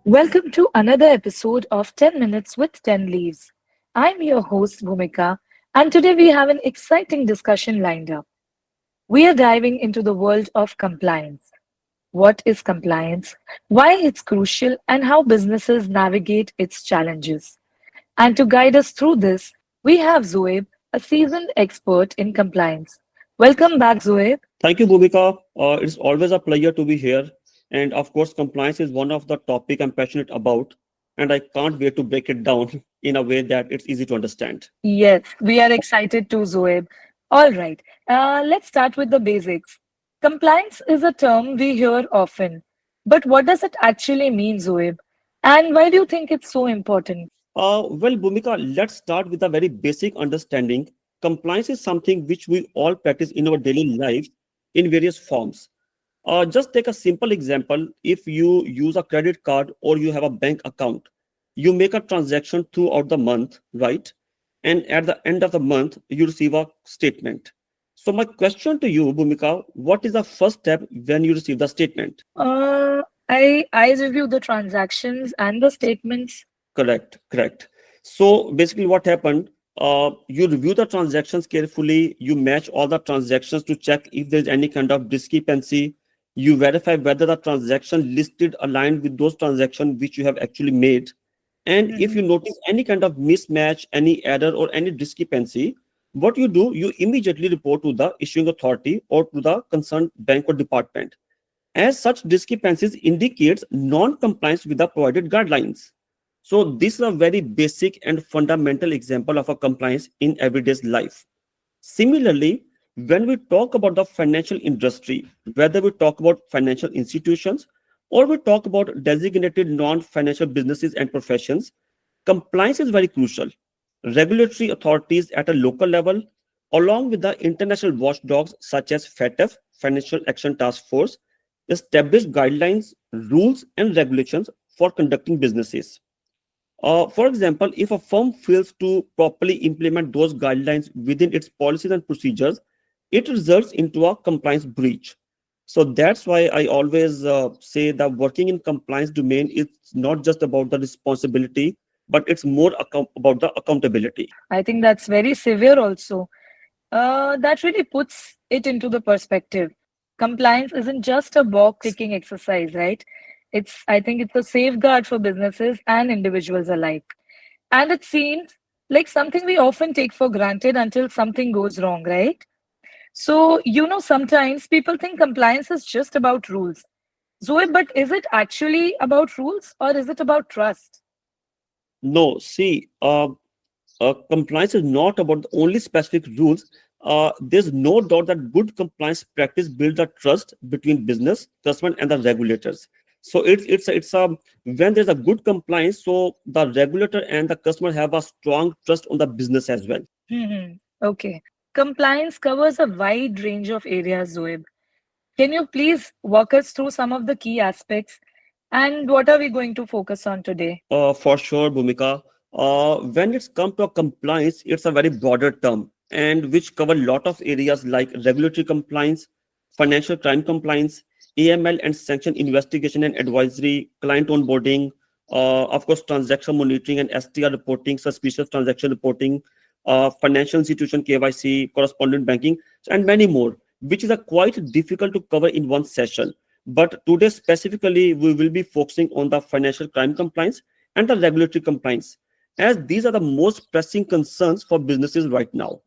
Welcome to another episode of 10 Minutes with 10 Leaves. I'm your host, Bhumika, and today we have an exciting discussion lined up. We are diving into the world of compliance. What is compliance? Why it's crucial, and how businesses navigate its challenges. And to guide us through this, we have Zohaib, a seasoned expert in compliance. Welcome back, Zohaib. Thank you, Bhumika. It's always a pleasure to be here. And of course, compliance is one of the topic I'm passionate about, and I can't wait to break it down in a way that it's easy to understand. Yes, we are excited too, Zoeb. All right, let's start with the basics. Compliance is a term we hear often, but what does it actually mean, Zoeb? And why do you think it's so important? Bhumika, let's start with a very basic understanding. Compliance is something which we all practice in our daily lives in various forms. Just take a simple example. If you use a credit card or you have a bank account, you make a transaction throughout the month, right? And at the end of the month, you receive a statement. So my question to you, Bhumika, what is the first step when you receive the statement? Uh, I review the transactions and the statements. Correct, correct. So basically, what happened? You review the transactions carefully. You match all the transactions to check if there's any kind of discrepancy. You verify whether the transaction listed aligned with those transactions which you have actually made. And if Mhm. you notice any kind of mismatch, any error, or any discrepancy, what you do, you immediately report to the issuing authority or to the concerned bank or department. As such discrepancies indicates non-compliance with the provided guidelines. So this is a very basic and fundamental example of a compliance in everyday life. Similarly, when we talk about the financial industry, whether we talk about financial institutions or we talk about designated non-financial businesses and professions, compliance is very crucial. Regulatory authorities at a local level, along with the international watchdogs such as FATF, Financial Action Task Force, establish guidelines, rules, and regulations for conducting businesses. For example, if a firm fails to properly implement those guidelines within its policies and procedures, it results into a compliance breach. So that's why I always say that working in compliance domain is not just about the responsibility, but it's more about the accountability. I think that's very severe also. That really puts it into the perspective. Compliance isn't just a box ticking exercise, right? I think it's a safeguard for businesses and individuals alike. And it seems like something we often take for granted until something goes wrong, right? So, sometimes people think compliance is just about rules. Zoe, but is it actually about rules or is it about trust? No, see, compliance is not about the only specific rules. There's no doubt that good compliance practice builds a trust between business, customer, and the regulators. So it's a when there's a good compliance, so the regulator and the customer have a strong trust on the business as well. Hmm. Okay. Compliance covers a wide range of areas, Zoe. Can you please walk us through some of the key aspects and what are we going to focus on today? For sure, Bhumika. When it's come to a compliance, it's a very broader term and which cover a lot of areas like regulatory compliance, financial crime compliance, AML and sanction investigation and advisory, client onboarding, of course, transaction monitoring and STR reporting, suspicious transaction reporting, financial institution KYC, correspondent banking, and many more, which is a quite difficult to cover in one session. But today specifically, we will be focusing on the financial crime compliance and the regulatory compliance, as these are the most pressing concerns for businesses right now.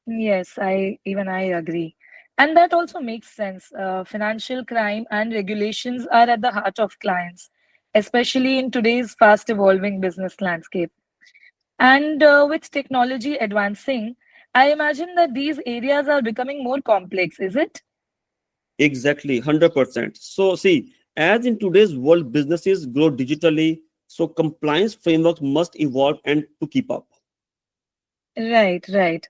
Yes, I agree. And that also makes sense. Financial crime and regulations are at the heart of clients, especially in today's fast evolving business landscape. And with technology advancing, I imagine that these areas are becoming more complex, is it? Exactly, 100%. So, see, as in today's world, businesses grow digitally, so compliance frameworks must evolve and to keep up. Right, right.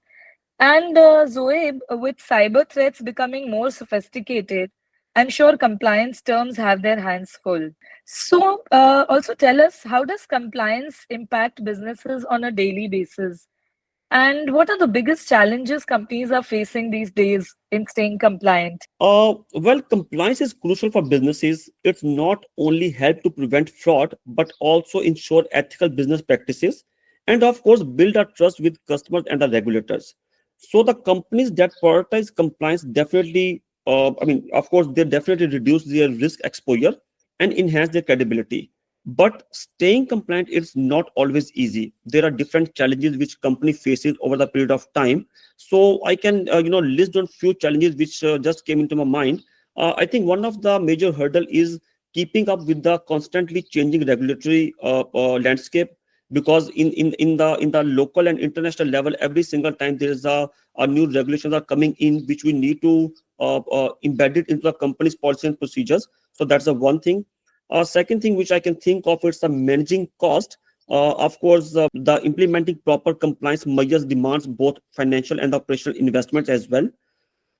And Zoe, with cyber threats becoming more sophisticated, I'm sure compliance terms have their hands full. So, also tell us, how does compliance impact businesses on a daily basis? And what are the biggest challenges companies are facing these days in staying compliant? Well, compliance is crucial for businesses. It's not only help to prevent fraud, but also ensure ethical business practices, and of course, build a trust with customers and the regulators. So the companies that prioritize compliance definitely, of course, they definitely reduce their risk exposure and enhance their credibility. But staying compliant is not always easy. There are different challenges which company faces over the period of time. So I can list down few challenges which just came into my mind. I think one of the major hurdle is keeping up with the constantly changing regulatory landscape, because in the local and international level, every single time there is a new regulations are coming in which we need to embed it into the company's policy and procedures. So that's the one thing. Second thing which I can think of is the managing cost. Of course, the implementing proper compliance measures demands both financial and operational investments as well.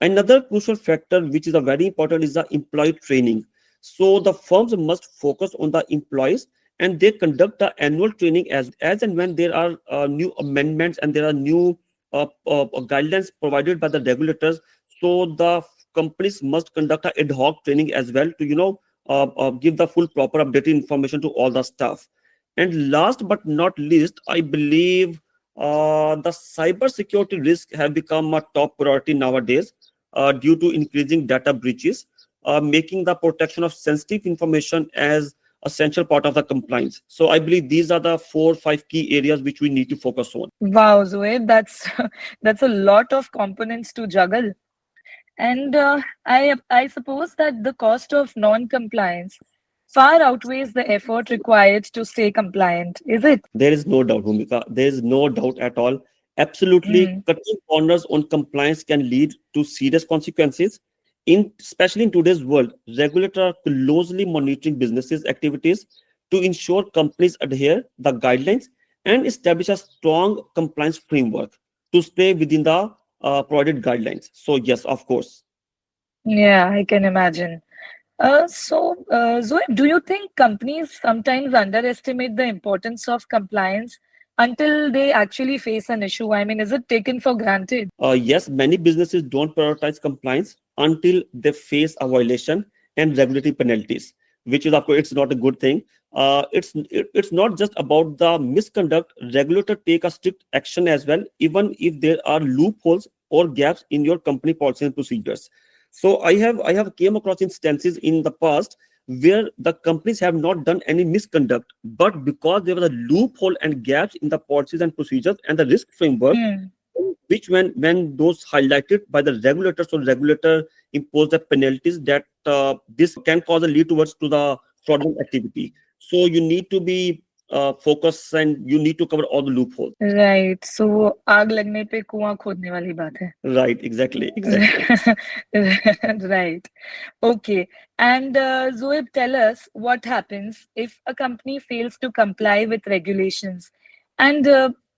Another crucial factor, which is a very important, is the employee training. So the firms must focus on the employees, and they conduct the annual training as and when there are new amendments and there are new guidelines provided by the regulators. So the companies must conduct a ad hoc training as well to give the full proper updated information to all the staff. And last but not least, I believe the cyber security risk have become a top priority nowadays due to increasing data breaches, making the protection of sensitive information as essential part of the compliance. So I believe these are the 4 5 key areas which we need to focus on. Wow, Zoe, that's that's a lot of components to juggle. And I suppose that the cost of non-compliance far outweighs the effort required to stay compliant, is it? There is no doubt, Bhumika. There is no doubt at all. Absolutely, Mm, cutting corners on compliance can lead to serious consequences. Especially in today's world, regulators are closely monitoring businesses' activities to ensure companies adhere the guidelines and establish a strong compliance framework to stay within the provided guidelines. So yes, of course. yeah, I can imagine. Zoe, do you think companies sometimes underestimate the importance of compliance until they actually face an issue? I mean, is it taken for granted? Yes, many businesses don't prioritize compliance until they face a violation and regulatory penalties, which is, of course, it's not a good thing. It's not just about the misconduct. Regulator take a strict action as well, even if there are loopholes or gaps in your company policy and procedures. So I have came across instances in the past where the companies have not done any misconduct, but because there was a loophole and gaps in the policies and procedures and the risk framework, Hmm. which when those highlighted by the regulator, so regulator impose the penalties that this can cause a lead towards to the fraudulent activity. So you need to be focused, and you need to cover all the loopholes. Right. So वो आग लगने पे कुआं खोदने वाली बात है. Right, exactly. Right. Okay. And Zoeb, tell us what happens if a company fails to comply with regulations, and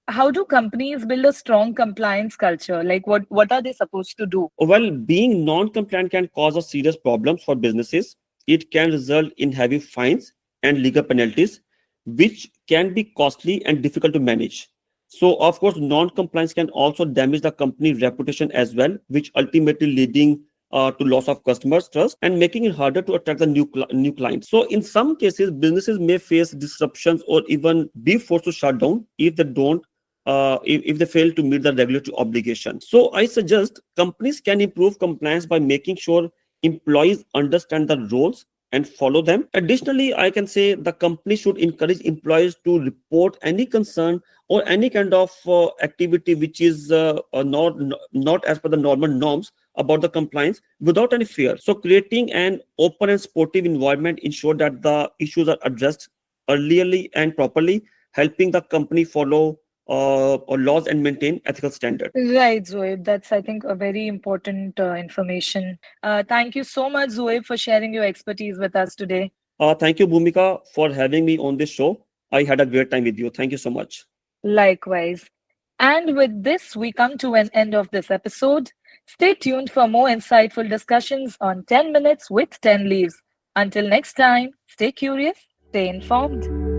how do companies build a strong compliance culture? Like, what are they supposed to do? Well, being non-compliant can cause a serious problems for businesses. It can result in heavy fines and legal penalties, which can be costly and difficult to manage. So, of course, non-compliance can also damage the company reputation as well, which ultimately leading to loss of customers' trust and making it harder to attract the new clients. So, in some cases, businesses may face disruptions or even be forced to shut down if they fail to meet the regulatory obligation. So I suggest companies can improve compliance by making sure employees understand the rules and follow them. Additionally, I can say the company should encourage employees to report any concern or any kind of activity which is not as per the normal norms about the compliance without any fear. So creating an open and sportive environment ensure that the issues are addressed earlierly and properly, helping the company follow or laws and maintain ethical standards. Right, Zoeb. That's, I think, a very important information. Thank you so much, Zoeb, for sharing your expertise with us today. Thank you, Bhumika, for having me on this show. I had a great time with you. Thank you so much. Likewise. And with this, we come to an end of this episode. Stay tuned for more insightful discussions on 10 Minutes with 10 Leaves. Until next time, stay curious, stay informed.